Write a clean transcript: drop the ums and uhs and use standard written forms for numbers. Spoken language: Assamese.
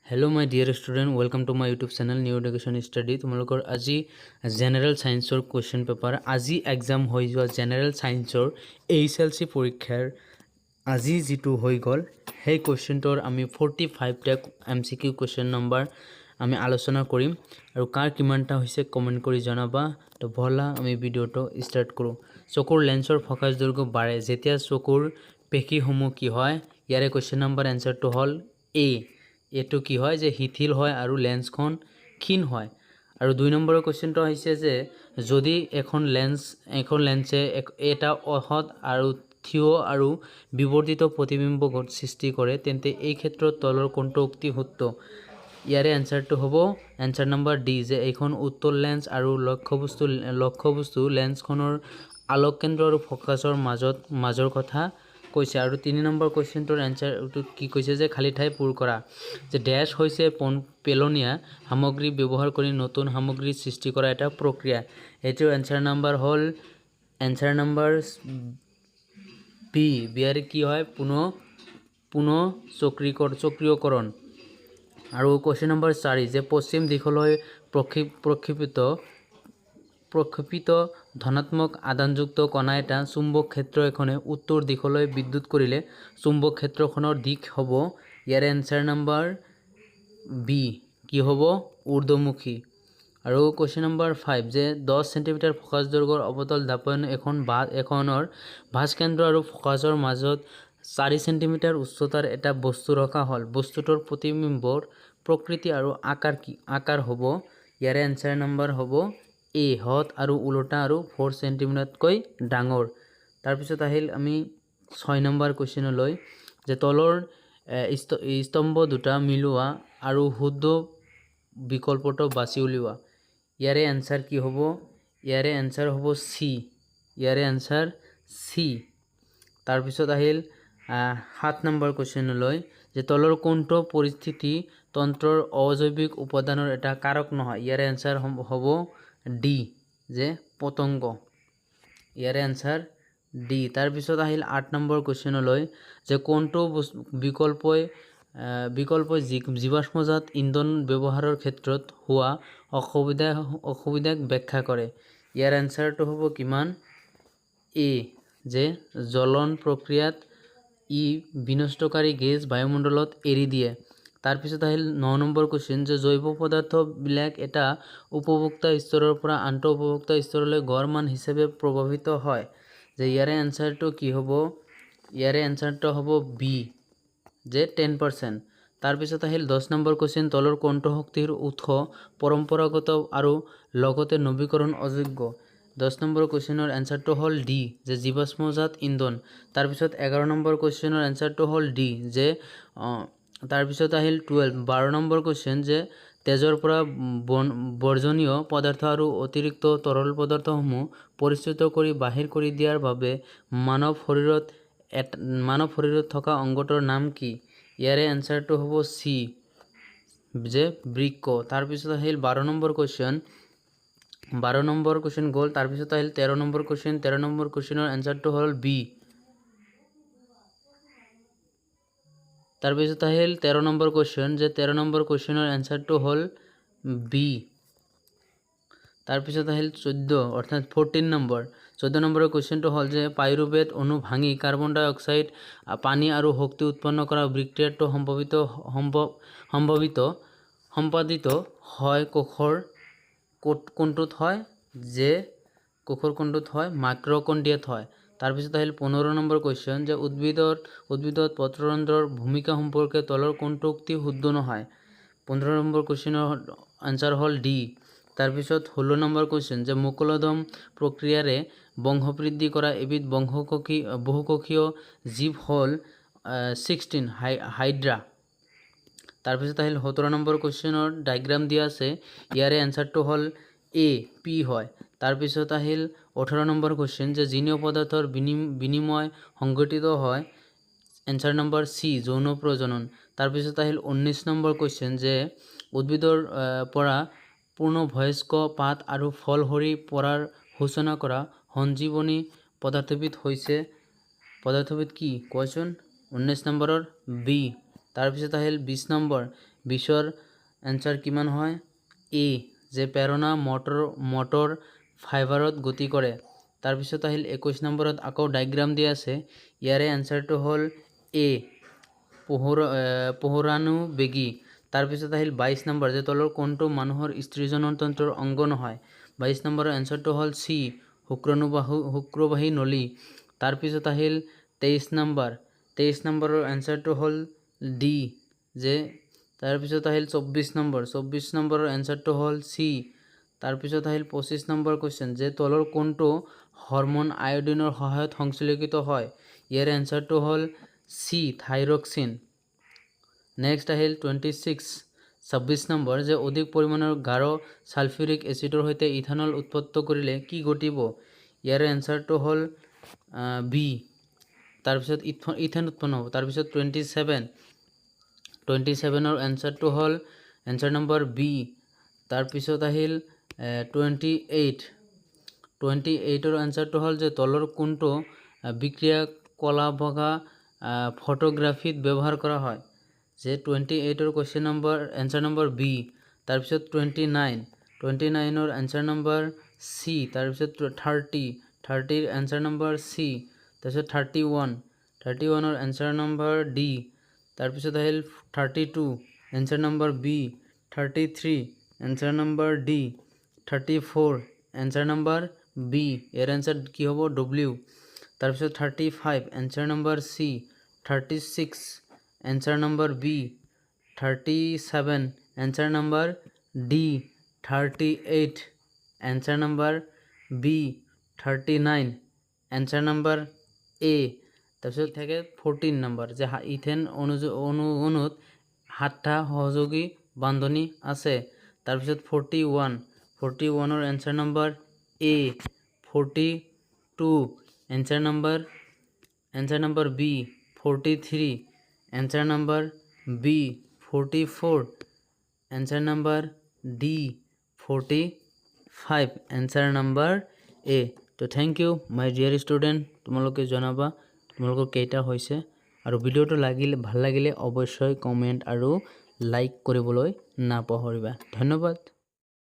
Hello my dear student, welcome to my YouTube channel New Education Study. তোমালোকৰ আজি জেনাৰেল সায়েন্সৰ কোৱেশ্চন পেপাৰ আজি এক্সাম হৈ যোৱা জেনাৰেল সায়েন্সৰ HLC পৰীক্ষাৰ আজি যেটো হৈ গল সেই কোৱেশ্চনটোৰ আমি 45 টা MCQ কোৱেশ্চন নম্বৰ আমি আলোচনা কৰিম আৰু কাৰ কিমানটা হৈছে কমেন্ট কৰি জনাবা তো বলা আমি ভিডিওটো স্টাৰ্ট কৰো চকুৰ লেন্সৰ ফোকাস দৈৰ্ঘ্য বাঢ়ে যেতিয়া চকুৰ পেশীসমূহ কি হয় ইয়াৰে কোৱেশ্চন নম্বৰ আনসাৰটো হল এ এটো কি হয় যে হিথিল হয় আৰু লেন্সখন ক্ষীণ হয় আৰু 2 নম্বৰৰ কোৱেশ্চনটো হৈছে যে যদি এখন লেন্সে এটা অহত আৰু থিও আৰু বিবৰ্ধিত প্ৰতিবিম্ব সৃষ্টি কৰে তেন্তে এই ক্ষেত্ৰত তলৰ কোনটো উক্তি সত্য ইয়াৰে আনসাৰটো হ'ব আনসাৰ নম্বৰ ডি যে এইখন উত্তল লেন্স আৰু লক্ষ্যবস্তু লেন্সখনৰ আলোক কেন্দ্ৰ আৰু ফোকাসৰ মাজৰ কথা কৈছে আৰু 3 নম্বৰ কোৱেশ্চনটোৰ আনসাৰটো কি কৈছে যে খালি ঠাই পূৰ কৰা যে ড্যাশ হৈছে পেলনীয়া সামগ্ৰী ব্যৱহাৰ কৰি নতুন সামগ্ৰী সৃষ্টি কৰা এটা প্ৰক্ৰিয়া এটোৰ আনসাৰ নম্বৰ হল আনসাৰ নম্বৰ বি বিয়াৰ কি হয় পুনঃ চক্ৰীয়কৰণ আৰু কোৱেশ্চন নম্বৰ 4 যে পশ্চিম দিশলৈ প্ৰক্ষেপিত ধনাত্মক আধানযুক্ত কণা এটা চুম্বক ক্ষেত্ৰ এখনে উত্তৰ দিশলৈ বিদ্যুৎ কৰিলে চুম্বক ক্ষেত্ৰখনৰ দিশ হ'ব ইয়াৰে আনসাৰ নম্বৰ বি কি হ'ব ঊৰ্ধ্বমুখী আৰু কোৱেশ্চন নম্বৰ 5 যে 10 সেন্টিমিটাৰ ফোকাস দৈৰ্ঘ্যৰ অৱতল ধাপন এখনৰ ভাঁজ কেন্দ্ৰ আৰু ফোকাসৰ মাজত 4 সেন্টিমিটাৰ উচ্চতাৰ এটা বস্তু ৰখা হল বস্তুটোৰ প্ৰতিবিম্বৰ প্ৰকৃতি আৰু আকাৰ হ'ব ইয়াৰে আনসাৰ নম্বৰ হ'ব এ হত আৰু উলটা আৰু 4 সেন্টিমিটাৰতকৈ ডাঙৰ তাৰ পিছত আহিল আমি 6 নম্বৰ কোৱেশ্চন লৈ যে তলৰ স্তম্ভ দুটা মিলোৱা আৰু শুদ্ধ বিকল্পটো বাছি উলিওৱা ইয়াৰে আনসাৰ কি হ'ব ইয়াৰে আনসাৰ হ'ব সি ইয়াৰে আনসাৰ সি তাৰ পিছত আহিল 7 নম্বৰ কোৱেশ্চন লৈ যে তলৰ কোনটো পৰিস্থিতি তন্ত্ৰৰ অজৈবিক উপাদানৰ এটা কাৰক নহয় ইয়াৰে আনসাৰ হ'ব ডি যে পতংগ ইয়াৰে আনসাৰ ডি তাৰ পিছত আহিল 8 নম্বৰ কোৱেশ্চন লৈ যে কোনটো বিকল্পই জীৱাশ্মজাত ইন্ধন ব্যৱহাৰৰ ক্ষেত্ৰত হোৱা অসুবিধাক ব্যাখ্যা কৰে ইয়াৰ আনসাৰটো হ'ব কিমান এ যে জ্বলন প্ৰক্ৰিয়াত ই বিনষ্টকাৰী গেছ বায়ুমণ্ডলত এৰি দিয়ে তাৰ পিছত আহিল 9 নম্বৰ কোৱেশ্চন যে জৈৱ পদাৰ্থ বিলাক এটা উপভোক্তা স্তৰৰ পৰা আন্ত উপভোক্তা স্তৰলৈ গড় মান হিচাপে প্ৰভাৱিত হয় যে ইয়াৰে আনসাৰটো কি হ'ব ইয়াৰে আনসাৰটো হ'ব বি যে 10% তাৰ পিছত আহিল 10 নম্বৰ কোৱেশ্চন তলৰ কোনটো শক্তিৰ উৎস পৰম্পৰাগত আৰু লগতে নৱীকৰণ অযোগ্য 10 নম্বৰ কোৱেশ্চনৰ আনসাৰটো হল ডি যে জীৱাশ্মজাত ইন্ধন তাৰ পিছত 11 নম্বৰ কোৱেশ্চনৰ আনসাৰটো হল ডি যে তাৰ পিছত আহিল 12 নম্বৰ কোৱেশ্চন যে তেজৰ পৰা বৰ্জনীয় পদাৰ্থ আৰু অতিৰিক্ত তৰল পদাৰ্থসমূহ পৰিষ্কৃত কৰি বাহিৰ কৰি দিয়াৰ বাবে মানৱ শৰীৰত থকা অংগটোৰ নাম কি ইয়াৰে আনসাৰটো হ'ব সি যে বৃক্ক তাৰ পিছত আহিল 12 নম্বৰ কোৱেশ্চন গল তাৰ পিছত আহিল 13 নম্বৰ কোৱেশ্চনৰ আনসাৰটো হল বি তাৰ পিছত আহিল 13 নম্বৰ কোৱেশ্চন যে 13 নম্বৰ কোৱেশ্চনৰ আনসাৰটো হল বি তাৰ পিছত আহিল 14 অৰ্থাৎ 14 নম্বৰৰ কোৱেশ্চনটো হল যে পাইৰুভেট অণু ভাঙি কাৰ্বন ডাই অক্সাইড পানী আৰু শক্তি উৎপন্ন কৰা বিক্ৰিয়াটো সম্পাদিত হয় কোনটোত হয় যে কোনটোত হয় মাইক্ৰকন্ড্ৰিয়াত হয় তাৰ পিছত আহিল 15 নম্বৰ কোৱেশ্চন যে উদ্ভিদত পত্ৰৰন্ধ্ৰৰ ভূমিকা সম্পৰ্কে তলৰ কোনটো উক্তি শুদ্ধ নহয় 15 নম্বৰ কোৱেশ্চনৰ আনসাৰ হল ডি তাৰ পিছত 16 নম্বৰ কোৱেশ্চন যে মুকলধম প্ৰক্ৰিয়াৰে বংশবৃদ্ধি কৰা এবিধ বহুকোষীয় জীৱ হল 16 হাইড্ৰা তাৰ পিছত আহিল 17 নম্বৰ কোৱেশ্চনৰ ডায়াগ্ৰাম দিয়া আছে ইয়াৰে আনসাৰটো হল এ পি হয় তাৰ পিছত আহিল 18 নম্বৰ কোৱেশ্চন যে জিনীয় পদাৰ্থৰ বিনিময় সংঘটিত হয় আনসাৰ নম্বৰ সি যৌন প্ৰজনন তাৰ পিছত আহিল 19 নম্বৰ কোৱেশ্চন যে উদ্ভিদৰ পৰা পূৰ্ণবয়স্ক পাত আৰু ফল সৰি পৰাৰ সূচনা কৰা সঞ্জীৱনী পদাৰ্থবিধ কি কোৱেশ্চন 19 নম্বৰৰ বি তাৰ পিছত আহিল 20 নম্বৰ 20ৰ এনসাৰ কিমান হয় এ যে প্ৰেৰণা মটৰ ফাইবাৰত গতি কৰে তাৰপিছত আহিল 21 নম্বৰত আকৌ ডায়াগ্ৰাম দিয়া আছে ইয়াৰে এনসাৰটো হ'ল এ পোহৰানুবেগী তাৰপিছত আহিল 22 নম্বৰ যে তলৰ কোনটো মানুহৰ স্ত্ৰীজনতন্ত্ৰৰ অংগ নহয় 22 নম্বৰৰ এনসাৰটো হ'ল সি শুক্ৰবাহী নলী তাৰপিছত আহিল 23 নম্বৰৰ এনসাৰটো হ'ল ডি যে তাৰপিছত আহিল 24 নম্বৰৰ এনসাৰটো হ'ল সি তাৰপিছত আহিল 25 নম্বৰ কোৱেশ্চন যে তলৰ কোনটো হৰমন আয়োডিনৰ সহায়ত সংশ্লেষিত হয় ইয়াৰ এনসাৰটো হ'ল সি থাইৰক্সিন নেক্সট আহিল 26 নম্বৰ যে অধিক পৰিমাণৰ গাঢ় সালফিউৰিক এসিডৰ সৈতে ইথানল উৎপন্ন কৰিলে কি ঘটিব ইয়াৰ এনসাৰটো হ'ল বি তাৰপিছত ইথেন উৎপন্ন হ'ব তাৰপিছত 27ৰ এনসাৰটো হ'ল এনসাৰ নম্বৰ বি তাৰপিছত আহিল 28ৰ এনসাৰটো হ'ল যে তলৰ কোনটো বিক্ৰিয়া কলা বগা ফটোগ্ৰাফিত ব্যৱহাৰ কৰা হয় যে 28ৰ question number answer number B তাৰপিছত 29ৰ এনসাৰ নম্বৰ সি তাৰপিছত 30ৰ এনসাৰ নম্বৰ সি তাৰপিছত 31ৰ এনসাৰ নম্বৰ ডি তাৰপিছত আহিল 32 answer number B 33 answer number D 34 answer number B এৰ এনসাৰ কি হ'ব ডব্লিউ তাৰপিছত 35 answer number C 36 answer number B 37 answer number D 38 answer number B 39 answer number A তাৰপিছত থাকে 14 নম্বৰ যে ইথেন অণুত 7টা সহযোগী বান্ধনী আছে তাৰপিছত 41ৰ answer number A 42 answer number B 43 answer number B 44 answer number D 45 answer number A তো thank you my dear student তোমালোকে জনাবা তোমালোকৰ কেইটা হৈছে আৰু ভিডিঅ'টো ভাল লাগিলে অৱশ্যই কমেণ্ট আৰু লাইক কৰিবলৈ নাপাহৰিবা ধন্যবাদ।